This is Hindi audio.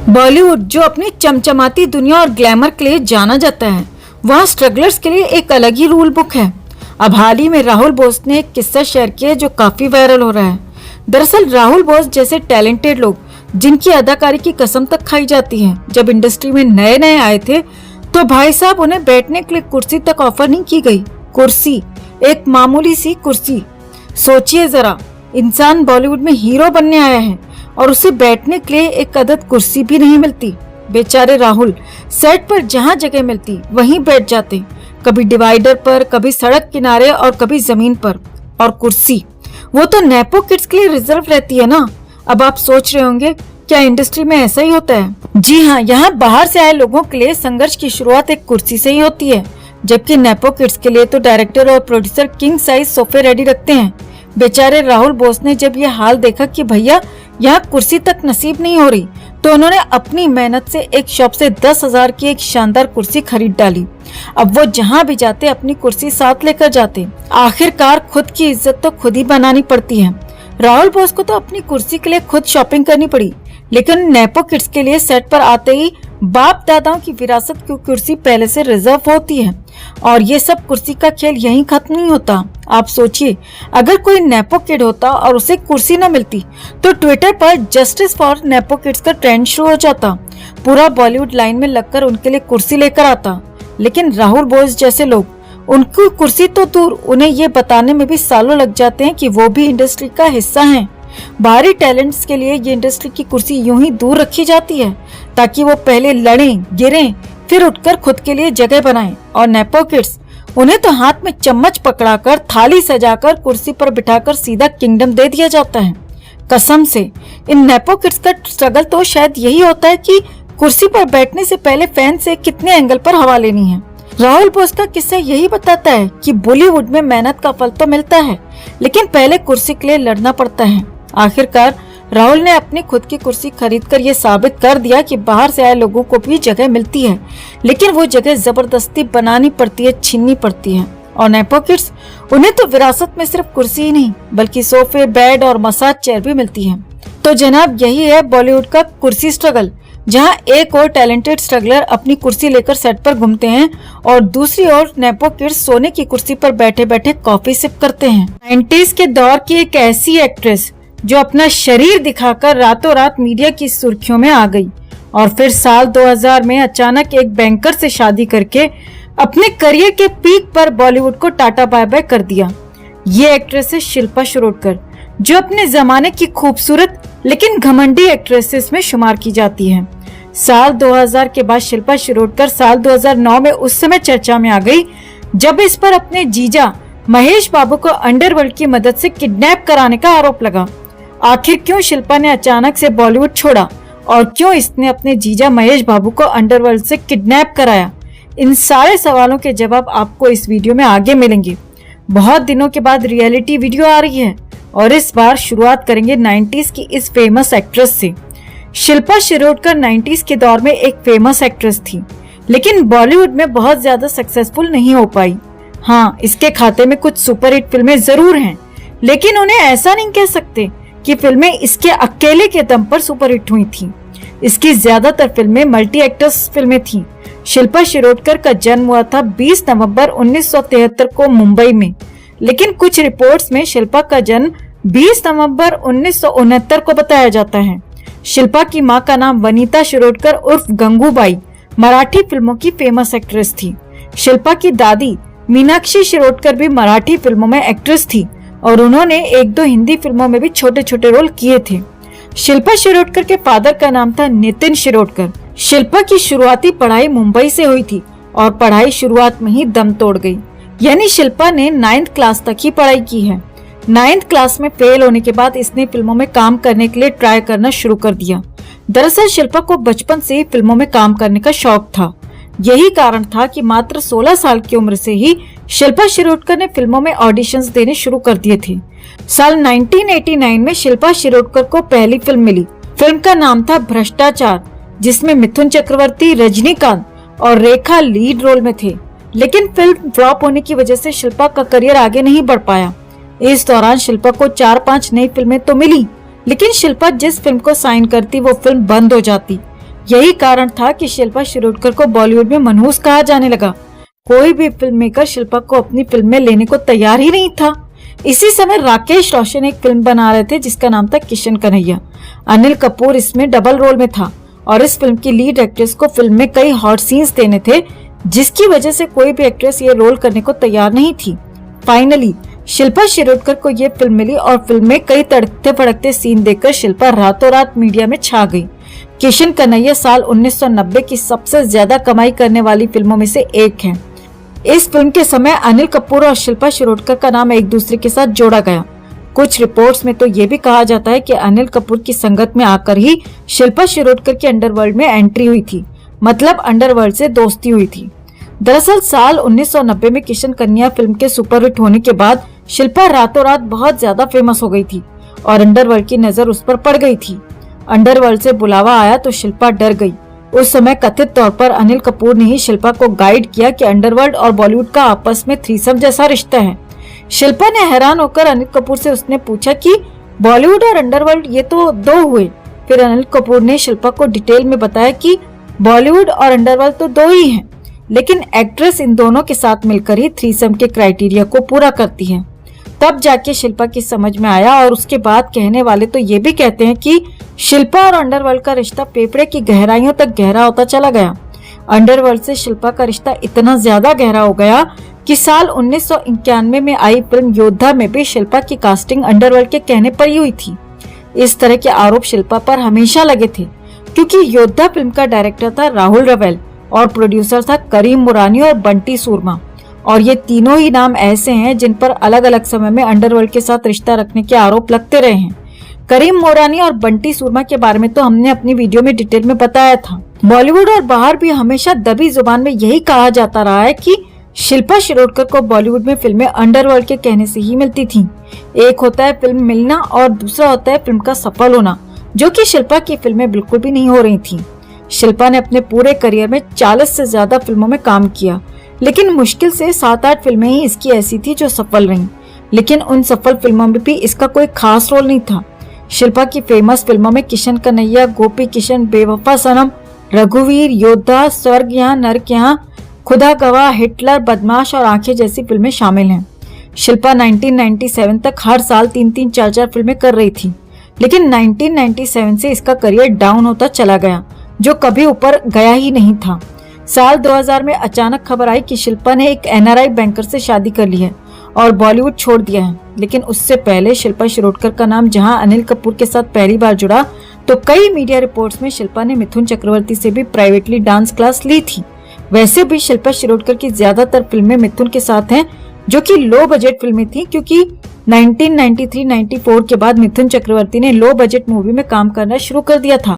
बॉलीवुड जो अपनी चमचमाती दुनिया और ग्लैमर के लिए जाना जाता है, वहाँ स्ट्रगलर्स के लिए एक अलग ही रूल बुक है। अब हाल ही में राहुल बोस ने एक किस्सा शेयर किया जो काफी वायरल हो रहा है। दरअसल राहुल बोस जैसे टैलेंटेड लोग जिनकी अदाकारी की कसम तक खाई जाती है, जब इंडस्ट्री में नए नए आए थे तो भाई साहब उन्हें बैठने के लिए कुर्सी तक ऑफर नहीं की गई। कुर्सी, एक मामूली सी कुर्सी। सोचिए जरा, इंसान बॉलीवुड में हीरो बनने आया है और उसे बैठने के लिए एक अदद कुर्सी भी नहीं मिलती। बेचारे राहुल सेट पर जहाँ जगह मिलती वहीं बैठ जाते, कभी डिवाइडर पर, कभी सड़क किनारे और कभी जमीन पर। और कुर्सी वो तो नेपो किड्स के लिए रिजर्व रहती है ना। अब आप सोच रहे होंगे क्या इंडस्ट्री में ऐसा ही होता है? जी हाँ, यहाँ बाहर से आए लोगों के लिए संघर्ष की शुरुआत एक कुर्सी से ही होती है, जबकि नेपो किड्स के लिए तो डायरेक्टर और प्रोड्यूसर किंग साइज सोफे रेडी रखते हैं। बेचारे राहुल बोस ने जब ये हाल देखा कि भैया यहाँ कुर्सी तक नसीब नहीं हो रही, तो उन्होंने अपनी मेहनत से एक शॉप से 10,000 की एक शानदार कुर्सी खरीद डाली। अब वो जहाँ भी जाते अपनी कुर्सी साथ लेकर जाते। आखिरकार खुद की इज्जत तो खुद ही बनानी पड़ती है। राहुल बोस को तो अपनी कुर्सी के लिए खुद शॉपिंग करनी पड़ी, लेकिन नेपो किड्स के लिए सेट पर आते ही बाप दादाओं की विरासत की कुर्सी पहले से रिजर्व होती है। और ये सब कुर्सी का खेल यहीं खत्म नहीं होता। आप सोचिए, अगर कोई नेपो किड होता और उसे कुर्सी न मिलती तो ट्विटर पर जस्टिस फॉर नेपो किड्स का ट्रेंड शुरू हो जाता। पूरा बॉलीवुड लाइन में लगकर उनके लिए कुर्सी लेकर आता। लेकिन राहुल बोस जैसे लोग, उनकी कुर्सी तो दूर, उन्हें ये बताने में भी सालों लग जाते हैं कि वो भी इंडस्ट्री का हिस्सा हैं। बाहरी टैलेंट्स के लिए ये इंडस्ट्री की कुर्सी यूं ही दूर रखी जाती है ताकि वो पहले लड़ें, गिरें, फिर उठकर खुद के लिए जगह बनाएं। और नेपो किड्स, उन्हें तो हाथ में चम्मच पकड़ाकर, थाली सजाकर, कुर्सी पर बिठाकर सीधा किंगडम दे दिया जाता है। कसम से इन नेपो किड्स का स्ट्रगल तो शायद यही होता है कि कुर्सी पर बैठने से पहले फैन से कितने एंगल पर हवा लेनी है। राहुल बोस का किस्सा यही बताता है कि बॉलीवुड में मेहनत का फल तो मिलता है, लेकिन पहले कुर्सी के लिए लड़ना पड़ता है। आखिरकार राहुल ने अपनी खुद की कुर्सी खरीदकर ये साबित कर दिया कि बाहर से आए लोगों को भी जगह मिलती है, लेकिन वो जगह जबरदस्ती बनानी पड़ती है, छीननी पड़ती है। और नेपो किड्स, उन्हें तो विरासत में सिर्फ कुर्सी ही नहीं बल्कि सोफे, बेड और मसाज चेयर भी मिलती है। तो जनाब, यही है बॉलीवुड का कुर्सी स्ट्रगल, जहां एक और टैलेंटेड स्ट्रगलर अपनी कुर्सी लेकर सेट पर घूमते हैं और दूसरी ओर नेपो किड्स सोने की कुर्सी पर बैठे बैठे कॉफी सिप करते हैं। 90s के दौर की एक ऐसी एक्ट्रेस जो अपना शरीर दिखाकर रातों रात मीडिया की सुर्खियों में आ गई और फिर साल 2000 में अचानक एक बैंकर से शादी करके अपने करियर के पीक पर बॉलीवुड को टाटा बाय बाय कर दिया। ये एक्ट्रेस है शिल्पा शिरोडकर, जो अपने जमाने की खूबसूरत लेकिन घमंडी एक्ट्रेसेस में शुमार की जाती है। साल 2000 के बाद शिल्पा शिरोडकर साल 2009 में उस समय चर्चा में आ गई जब इस पर अपने जीजा महेश बाबू को अंडरवर्ल्ड की मदद से किडनैप कराने का आरोप लगा। आखिर क्यों शिल्पा ने अचानक से बॉलीवुड छोड़ा और क्यों इसने अपने जीजा महेश बाबू को अंडरवर्ल्ड से किडनैप कराया? इन सारे सवालों के जवाब आपको इस वीडियो में आगे मिलेंगे। बहुत दिनों के बाद रियलिटी वीडियो आ रही है और इस बार शुरुआत करेंगे 90s की इस फेमस एक्ट्रेस से। शिल्पा शिरोडकर 90s के दौर में एक फेमस एक्ट्रेस थी, लेकिन बॉलीवुड में बहुत ज्यादा सक्सेसफुल नहीं हो पाई। हाँ, इसके खाते में कुछ सुपरहिट फिल्में जरूर हैं, लेकिन उन्हें ऐसा नहीं कह सकते कि फिल्में इसके अकेले के दम पर सुपरहिट हुई थीं। इसकी ज्यादातर फिल्में मल्टी एक्टर्स फिल्में थीं। शिल्पा शिरोडकर का जन्म हुआ था 20 नवंबर 1973 को मुंबई में, लेकिन कुछ रिपोर्ट्स में शिल्पा का जन्म 20 नवंबर 1969 को बताया जाता है। शिल्पा की मां का नाम वनीता शिरोडकर उर्फ गंगूबाई मराठी फिल्मों की फेमस एक्ट्रेस थी। शिल्पा की दादी मीनाक्षी शिरोडकर भी मराठी फिल्मों में एक्ट्रेस थी और उन्होंने एक दो हिंदी फिल्मों में भी छोटे छोटे रोल किए थे। शिल्पा शिरोडकर के फादर का नाम था नितिन शिरोडकर। शिल्पा की शुरुआती पढ़ाई मुंबई से हुई थी और पढ़ाई शुरुआत में ही दम तोड़ गई, यानी शिल्पा ने 9th क्लास तक ही पढ़ाई की है। 9th क्लास में फेल होने के बाद इसने फिल्मों में काम करने के लिए ट्राई करना शुरू कर दिया। दरअसल शिल्पा को बचपन से ही फिल्मों में काम करने का शौक था। यही कारण था कि मात्र 16 साल की उम्र से ही शिल्पा शिरोडकर ने फिल्मों में ऑडिशंस देने शुरू कर दिए थे। साल 1989 में शिल्पा शिरोडकर को पहली फिल्म मिली। फिल्म का नाम था भ्रष्टाचार, जिसमें मिथुन चक्रवर्ती, रजनीकांत और रेखा लीड रोल में थे। लेकिन फिल्म फ्लॉप होने की वजह से शिल्पा का करियर आगे नहीं बढ़ पाया। इस दौरान शिल्पा को 4-5 नई फिल्में तो मिली, लेकिन शिल्पा जिस फिल्म को साइन करती वो फिल्म बंद हो जाती। यही कारण था कि शिल्पा शिरोडकर को बॉलीवुड में मनहूस कहा जाने लगा। कोई भी फिल्म मेकर शिल्पा को अपनी फिल्म में लेने को तैयार ही नहीं था। इसी समय राकेश रोशन एक फिल्म बना रहे थे जिसका नाम था किशन कन्हैया। अनिल कपूर इसमें डबल रोल में था और इस फिल्म की लीड एक्ट्रेस को फिल्म में कई हॉट सीन्स देने थे, जिसकी वजह से कोई भी एक्ट्रेस ये रोल करने को तैयार नहीं थी। फाइनली शिल्पा शिरोडकर को ये फिल्म मिली और फिल्म में कई तड़कते फड़कते सीन देखकर शिल्पा रातों रात मीडिया में छा गई। किशन कन्हैया साल 1990 की सबसे ज्यादा कमाई करने वाली फिल्मों में से एक है। इस फिल्म के समय अनिल कपूर और शिल्पा शिरोडकर का नाम एक दूसरे के साथ जोड़ा गया। कुछ रिपोर्ट्स में तो ये भी कहा जाता है कि अनिल कपूर की संगत में आकर ही शिल्पा शिरोडकर की अंडरवर्ल्ड में एंट्री हुई थी, मतलब अंडरवर्ल्ड से दोस्ती हुई थी। दरअसल साल 1990 में किशन कन्हैया फिल्म के सुपरहिट होने के बाद शिल्पा रातों रात बहुत ज्यादा फेमस हो गई थी और अंडरवर्ल्ड की नजर उस पर पड़ गई थी। अंडरवर्ल्ड से बुलावा आया तो शिल्पा डर गई। उस समय कथित तौर पर अनिल कपूर ने ही शिल्पा को गाइड किया कि अंडरवर्ल्ड और बॉलीवुड का आपस में थ्रीसम जैसा रिश्ता है। शिल्पा ने हैरान होकर अनिल कपूर से उसने पूछा कि बॉलीवुड और अंडरवर्ल्ड ये तो दो हुए। फिर अनिल कपूर ने शिल्पा को डिटेल में बताया कि बॉलीवुड और अंडरवर्ल्ड तो दो ही हैं, लेकिन एक्ट्रेस इन दोनों के साथ मिलकर ही थ्रीसम के क्राइटेरिया को पूरा करती है। तब जाके शिल्पा की समझ में आया और उसके बाद कहने वाले तो ये भी कहते हैं कि शिल्पा और अंडरवर्ल्ड का रिश्ता फेफड़े की गहराइयों तक गहरा होता चला गया। अंडरवर्ल्ड से शिल्पा का रिश्ता इतना ज्यादा गहरा हो गया कि साल 1991 में आई फिल्म योद्धा में भी शिल्पा की कास्टिंग अंडरवर्ल्ड के कहने पर ही हुई थी। इस तरह के आरोप शिल्पा पर हमेशा लगे थे, क्योंकि योद्धा फिल्म का डायरेक्टर था राहुल रवेल और प्रोड्यूसर था करीम मुरानी और बंटी सूरमा, और ये तीनों ही नाम ऐसे हैं जिन पर अलग अलग समय में अंडरवर्ल्ड के साथ रिश्ता रखने के आरोप लगते रहे हैं। करीम मोरानी और बंटी सूरमा के बारे में तो हमने अपनी वीडियो में डिटेल में बताया था। बॉलीवुड और बाहर भी हमेशा दबी जुबान में यही कहा जाता रहा है कि शिल्पा शिरोडकर को बॉलीवुड में फिल्में अंडरवर्ल्ड के कहने से ही मिलती थीं। एक होता है फिल्म मिलना और दूसरा होता है फिल्म का सफल होना, जो कि शिल्पा की फिल्में बिल्कुल भी नहीं हो रही थीं। शिल्पा ने अपने पूरे करियर में 40 से ज्यादा फिल्मों में काम किया, लेकिन मुश्किल से 7-8 फिल्में ही इसकी ऐसी थी जो सफल रहीं। लेकिन उन सफल फिल्मों में भी इसका कोई खास रोल नहीं था। शिल्पा की फेमस फिल्मों में किशन कन्हैया, गोपी किशन, बेवफा सनम, रघुवीर, योद्धा, स्वर्ग यहाँ नर्क यहाँ, खुदा गवाह, हिटलर, बदमाश और आंखें जैसी फिल्में शामिल हैं। शिल्पा 1997 तक हर साल 3-3, 4-4 फिल्में कर रही थी, लेकिन 1997 से इसका करियर डाउन होता चला गया, जो कभी ऊपर गया ही नहीं था। साल 2000 में अचानक खबर आई कि शिल्पा ने एक NRI बैंकर से शादी कर ली है और बॉलीवुड छोड़ दिया है। लेकिन उससे पहले शिल्पा शिरोडकर का नाम जहां अनिल कपूर के साथ पहली बार जुड़ा, तो कई मीडिया रिपोर्ट्स में शिल्पा ने मिथुन चक्रवर्ती से भी प्राइवेटली डांस क्लास ली थी। वैसे भी शिल्पा शिरोडकर की ज्यादातर फिल्में मिथुन के साथ हैं, जो कि लो बजट फिल्में थी, क्योंकि 1993-94 के बाद मिथुन चक्रवर्ती ने लो बजट मूवी में काम करना शुरू कर दिया था।